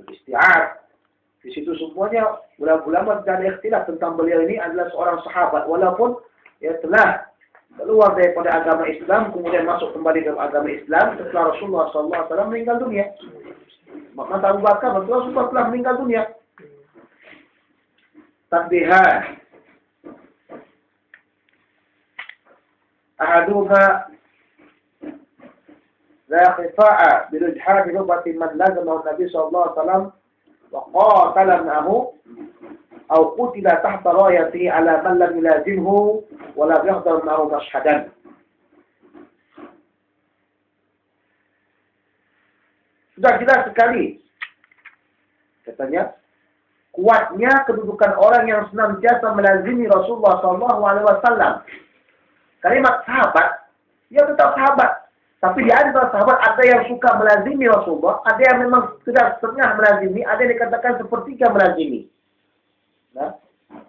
Al-Isti'ab. Di situ semuanya ulama-ulama tidak ada ikhtilaf tentang beliau ini adalah seorang sahabat, walaupun ya telah keluar daripada agama Islam, kemudian masuk kembali dalam agama Islam setelah Rasulullah SAW meninggal dunia. Maka Abu Bakar Rasulullah telah meninggal dunia. Tanbihan. Ahaduhuma la khifa'a birujhan rubati man lazama Nabi sallallahu alaihi wasallam wa qatala ma'ahu aw qutila tahta rayatihi ala man lam yulazimhu wa la yahdar ma'ahu mashhadan. Sudah jelas sekali katanya kuatnya kedudukan orang yang senantiasa melazimi Rasulullah SAW. Kalimat sahabat, ya tetap sahabat. Tapi di antara sahabat ada yang suka melazimi Rasulullah, ada yang memang sudah setengah melazimi, ada yang dikatakan sepertiga melazimi. Nah,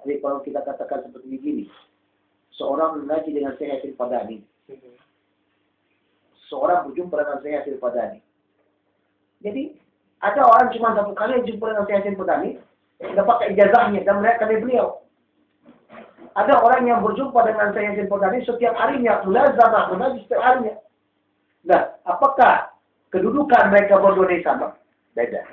jadi kalau kita katakan seperti begini, seorang mengaji dengan Syekh Al-Padani, seorang berjumpa dengan Syekh Al-Padani. Jadi ada orang cuma satu kali jumpa dengan Syekh Al-Padani, dapat ijazahnya dan melihat dari beliau. Ada orang yang berjumpa dengan Syekh Al-Padani setiap harinya, mulazamah, mengaji setiap harinya. Nah, apakah kedudukan mereka berdua ini sama? Beda.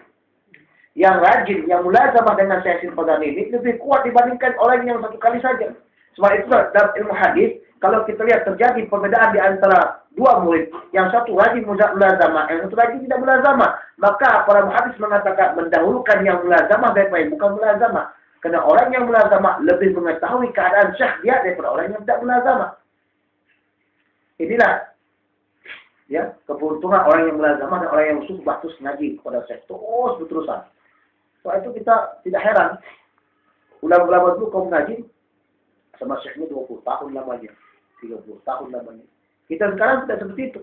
Yang rajin, yang mulazamah dengan Syekh Al-Padani ini lebih kuat dibandingkan orang yang satu kali saja. Sebab itu dalam ilmu hadis, kalau kita lihat terjadi perbedaan di antara dua murid, yang satu rajin mulazamah, yang satu rajin tidak mulazamah, maka para muhadis mengatakan mendahulukan yang mulazamah daripada yang bukan mulazamah. Karena orang yang mulazamah lebih mengetahui keadaan syekh dia daripada orang yang tidak mulazamah. Inilah ya keberuntungan orang yang mulazamah dan orang yang suhbah terus ngaji kepada syekh terus berterusan. Soal itu kita tidak heran ulama-ulama dulu kaum ngaji sama syekhnya 20 tahun lamanya, 30 tahun lamanya. Kita sekarang tidak seperti itu.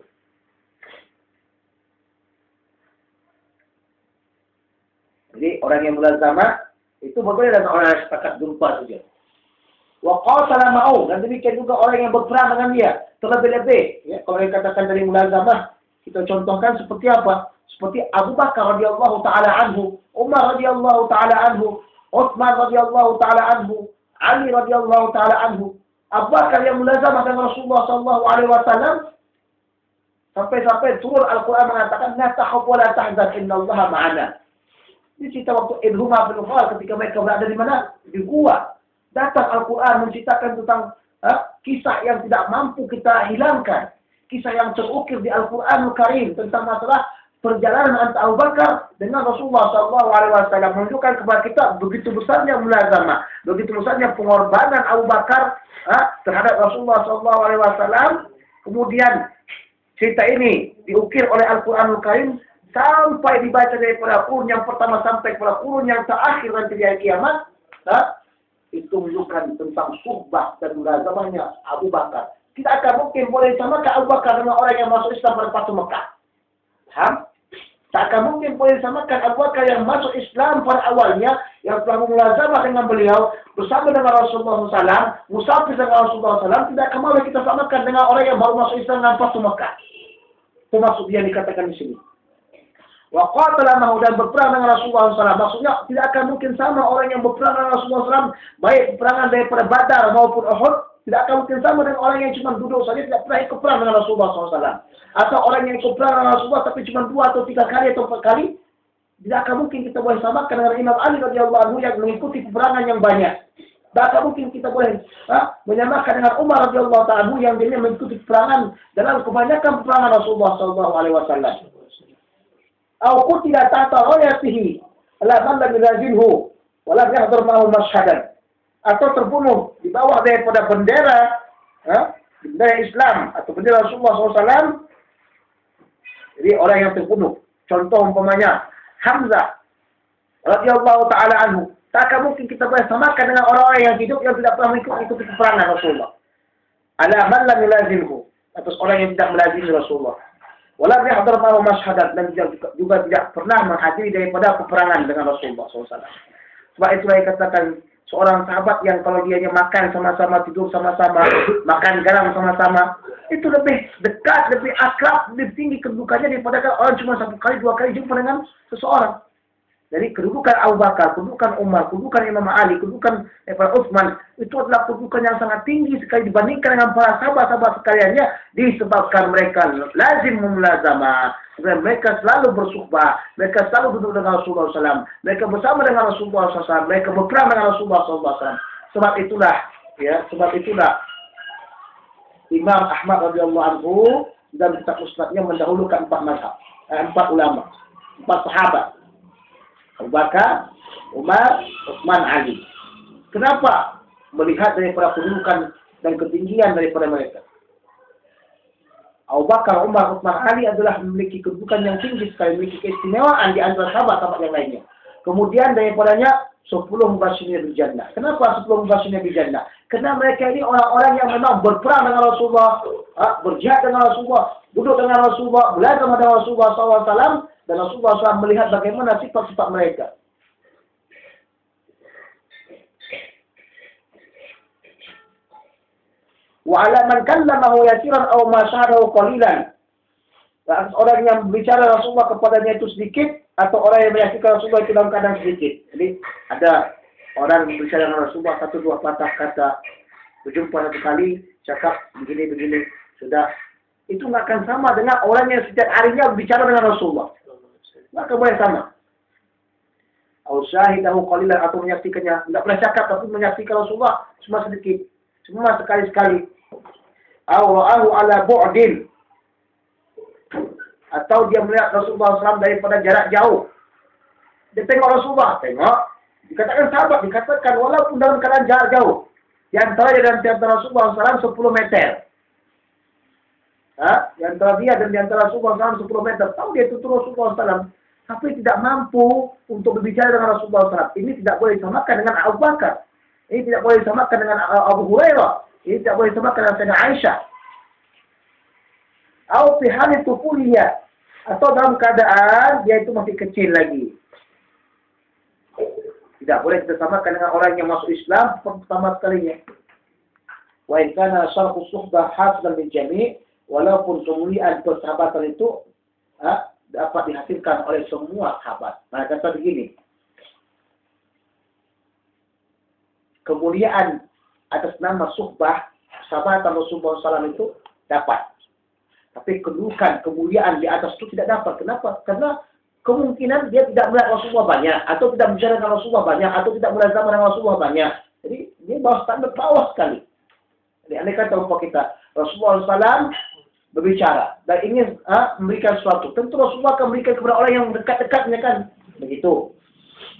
Jadi orang yang mulazamah itu berbeda dengan orang yang sepakat jumpa saja. Wa qatala ma'u, dan demikian juga orang yang berperang dengan dia terlebih-lebih. Ya, kalau yang katakan dari mulazamah, kita contohkan seperti apa? Seperti Abu Bakar radhiyallahu taala anhu, Umar radhiyallahu taala anhu, Utsman radhiyallahu taala anhu, Ali radhiyallahu taala anhu. Abu Bakar yang mulazamah dengan Rasulullah sallallahu alaihi wasallam sampai turun Al-Qur'an mengatakan la takhaf wa la tahzan innallaha ma'ana. Ini cerita waktu Idhuma bin Khal ketika mereka berada di mana? Di gua. Datang Al-Quran menceritakan tentang kisah yang tidak mampu kita hilangkan. Kisah yang terukir di Al-Quranul Karim tentang masalah perjalanan antara Abu Bakar dengan Rasulullah SAW menunjukkan kepada kita begitu besarnya mulazamah, begitu besarnya pengorbanan Abu Bakar terhadap Rasulullah SAW. Kemudian cerita ini diukir oleh Al-Quranul Karim sampai dibaca daripada kurun yang pertama sampai kepada kurun yang terakhir nanti di hari kiamat. Itu menunjukkan tentang suhbah dan mulazamahnya Abu Bakar. Tidak akan mungkin boleh samakan Abu Bakar dengan orang yang masuk Islam pada Fatu Mekah. Paham? Tak akan mungkin boleh samakan Abu Bakar yang masuk Islam pada awalnya, yang telah mulazamah dengan beliau, bersama dengan Rasulullah SAW, musafir dengan Rasulullah SAW, tidak akan boleh kita samakan dengan orang yang baru masuk Islam dengan Fatu Mekah. Itu maksud yang dikatakan di sini. Wa qatala ma'ahu, dan berperang dengan Rasulullah SAW. Maksudnya tidak akan mungkin sama orang yang berperang dengan Rasulullah SAW, baik peperangan daripada Badar maupun Uhud, tidak akan mungkin sama dengan orang yang cuma duduk saja tidak pernah ikut perang dengan Rasulullah SAW. Atau orang yang ikut perang dengan Rasulullah tapi cuma 2 atau 3 kali atau 4 kali, tidak akan mungkin kita boleh samakan dengan Imam Ali radhiyallahu anhu yang mengikuti peperangan yang banyak. Tidak akan mungkin kita boleh menyamakan dengan Umar radhiyallahu anhu yang dia mengikuti peperangan dalam kebanyakan peperangan Rasulullah SAW. Au qutila tahta rayatihi la man lam yulazimhu wa lam yahdhur ma'ahu mashhadan, atau terbunuh di bawah daripada bendera Islam atau bendera Rasulullah SAW. Jadi orang yang terbunuh, contoh umpamanya Hamzah radhiyallahu taala anhu, tak akan mungkin kita boleh samakan dengan orang-orang yang hidup yang tidak pernah mengikuti peperangan Rasulullah. Ala man lam yulazimhu, atas orang yang tidak melazimi Rasulullah. Walam yahdhur ma'ahu mashhadan, dan juga tidak pernah menghadiri daripada peperangan dengan Rasulullah SAW. Sebab itulah yang katakan seorang sahabat yang kalau dia makan sama-sama, tidur sama-sama, makan garam sama-sama, itu lebih dekat, lebih akrab, lebih tinggi kedudukannya daripada orang cuma 1 kali, 2 kali jumpa dengan seseorang. Jadi kedudukan Abu Bakar, kedudukan Umar, kedudukan Imam Ali, kedudukan Utsman itu adalah kedudukan yang sangat tinggi sekali dibandingkan dengan para sahabat-sahabat sekaliannya disebabkan mereka lazim memulazamah. Mereka selalu bersuhbah, mereka selalu duduk dengan Rasulullah SAW, mereka bersama dengan Rasulullah SAW, mereka berperang dengan Rasulullah SAW. Sebab itulah Imam Ahmad radhiyallahu anhu dalam kitab Musnadnya mendahulukan 4 mazhab, 4 ulama, 4 sahabat. Abu Bakar, Umar, Utsman, Ali. Kenapa? Melihat daripada kedudukan dan ketinggian daripada mereka. Abu Bakar, Umar, Utsman, Ali adalah memiliki kedudukan yang tinggi sekali, memiliki keistimewaan di antara sahabat-sahabat yang lainnya. Kemudian daripadanya 10 mubasyirin bil jannah. Kenapa 10 mubasyirin bil jannah? Karena mereka ini orang-orang yang memang berperang dengan Rasulullah, berjihad dengan Rasulullah, duduk dengan Rasulullah, belajar dengan Rasulullah SAW, dan Rasulullah SAW melihat bagaimana sifat-sifat mereka. Wa 'ala man kallamahu yasiran aw ma syarahu qalilan. Orang yang bicara Rasulullah kepadanya itu sedikit, atau orang yang menyaksikan Rasulullah itu dalam keadaan sedikit. Jadi ada orang yang berbicara dengan Rasulullah 1-2 patah kata, berjumpa 1 kali, cakap begini-begini, sudah. Itu nggak akan sama dengan orang yang setiap harinya berbicara dengan Rasulullah. Nggak akan boleh sama. Atau syahidahu qalilan, atau menyaksikannya, nggak pernah cakap tapi menyaksikan Rasulullah cuma sedikit, cuma sekali-sekali. Atau ra'ahu ala bu'din, atau dia melihat Rasulullah SAW daripada jarak jauh. Dia tengok Rasulullah, tengok. Dikatakan sahabat, dikatakan walaupun dalam keadaan jarak jauh. Di antara Rasulullah SAW 10 meter. Di antara dia dan di antara Rasulullah SAW 10 meter. Tahu dia itu Rasulullah SAW. Tapi tidak mampu untuk berbicara dengan Rasulullah SAW. Ini tidak boleh disamakan dengan Abu Bakar. Ini tidak boleh disamakan dengan Abu Hurairah. Ini tidak boleh disamakan dengan Sayyidah Aisyah. Atau fi halil tufuliyah, atau dalam keadaan dia itu masih kecil lagi. Tidak boleh kita samakan dengan orang yang masuk Islam pertama kalinya. Wa in kana syarhu suhbah hasilan bil jami', walaupun kemuliaan persahabatan itu dapat dihasilkan oleh semua sahabat. Nah, kata begini, kemuliaan atas nama suhbah sahabatan Rasulullah SAW itu dapat. Tapi kedudukan, kemuliaan di atas itu tidak dapat. Kenapa? Karena kemungkinan dia tidak melihat Rasulullah banyak, atau tidak bicara dengan Rasulullah banyak, atau tidak melihat zaman dengan Rasulullah banyak. Jadi, dia bawah standar bawah sekali. Jadi, andai kata umpama kita, Rasulullah SAW berbicara, dan ingin memberikan sesuatu. Tentu Rasulullah akan memberikan kepada orang yang dekat-dekatnya kan. Begitu.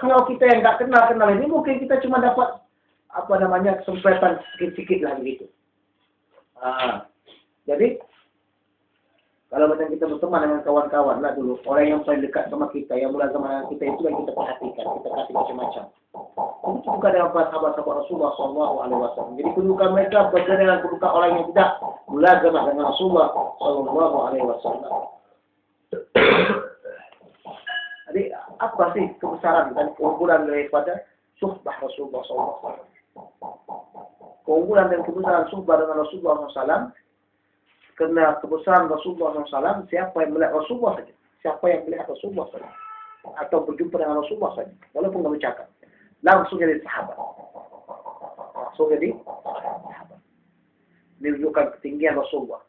Kalau kita yang nggak kenal ini, mungkin kita cuma dapat, kesempatan sedikit-sedikit lah begitu. Jadi, kalau macam kita berteman dengan kawan-kawan lah dulu, orang yang paling dekat sama kita, yang mulai sama kita itu yang kita perhatikan, kita kasih macam-macam. Itu juga dengan para sahabat-sahabat Rasulullah SAW. Jadi kedudukan mereka berbeda dengan kedudukan orang yang tidak mulazamah dengan Rasulullah SAW. Jadi apa sih kebesaran dan keunggulan daripada suhbah Rasulullah SAW? Keunggulan dan kebesaran suhbah dengan Rasulullah SAW. Karena kebesaran Rasulullah SAW, siapa yang melihat Rasulullah saja. Siapa yang melihat Rasulullah saja. Atau berjumpa dengan Rasulullah saja. Walaupun tidak bercakap. Langsung jadi sahabat. Langsung jadi sahabat. Ini menunjukkan ketinggian Rasulullah.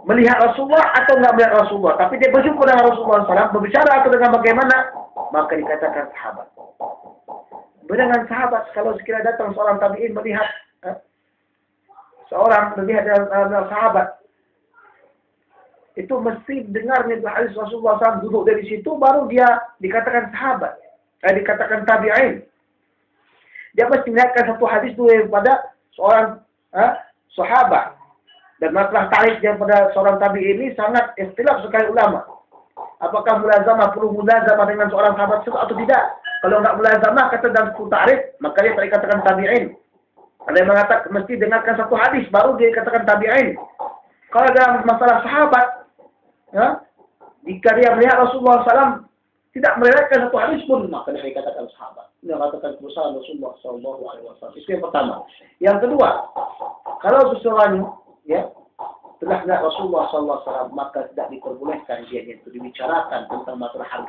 Melihat Rasulullah atau tidak melihat Rasulullah. Tapi dia berjumpa dengan Rasulullah SAW, berbicara atau dengan bagaimana, maka dikatakan sahabat. Beda dengan sahabat, kalau sekiranya datang seorang tabi'in melihat seorang melihat dalam sahabat, itu mesti dengarnya hadis Rasulullah SAW, duduk dari situ, baru dia dikatakan sahabat, dikatakan tabi'in. Dia mesti melihatkan satu hadis dulu daripada seorang sahabat. Dan masalah tarikh daripada seorang tabi'in ini sangat ikhtilaf sekali ulama. Apakah mulazamah perlu mulazamah dengan seorang sahabat atau tidak? Kalau enggak mulazamah, kata dalam tarikh, maka dia tak dikatakan tabi'in. Ada yang mengatakan mesti dengarkan satu hadis baru dia katakan tabi'in. Kalau dalam masalah sahabat, jika dia melihat Rasulullah SAW tidak meriwayatkan satu hadis pun, maka dia dikatakan sahabat. Dia katakan kebesaran Rasulullah SAW. Itu yang pertama. Yang kedua, kalau seseorang telah melihat Rasulullah SAW, maka tidak diperbolehkan dia itu dibicarakan tentang masalah harga.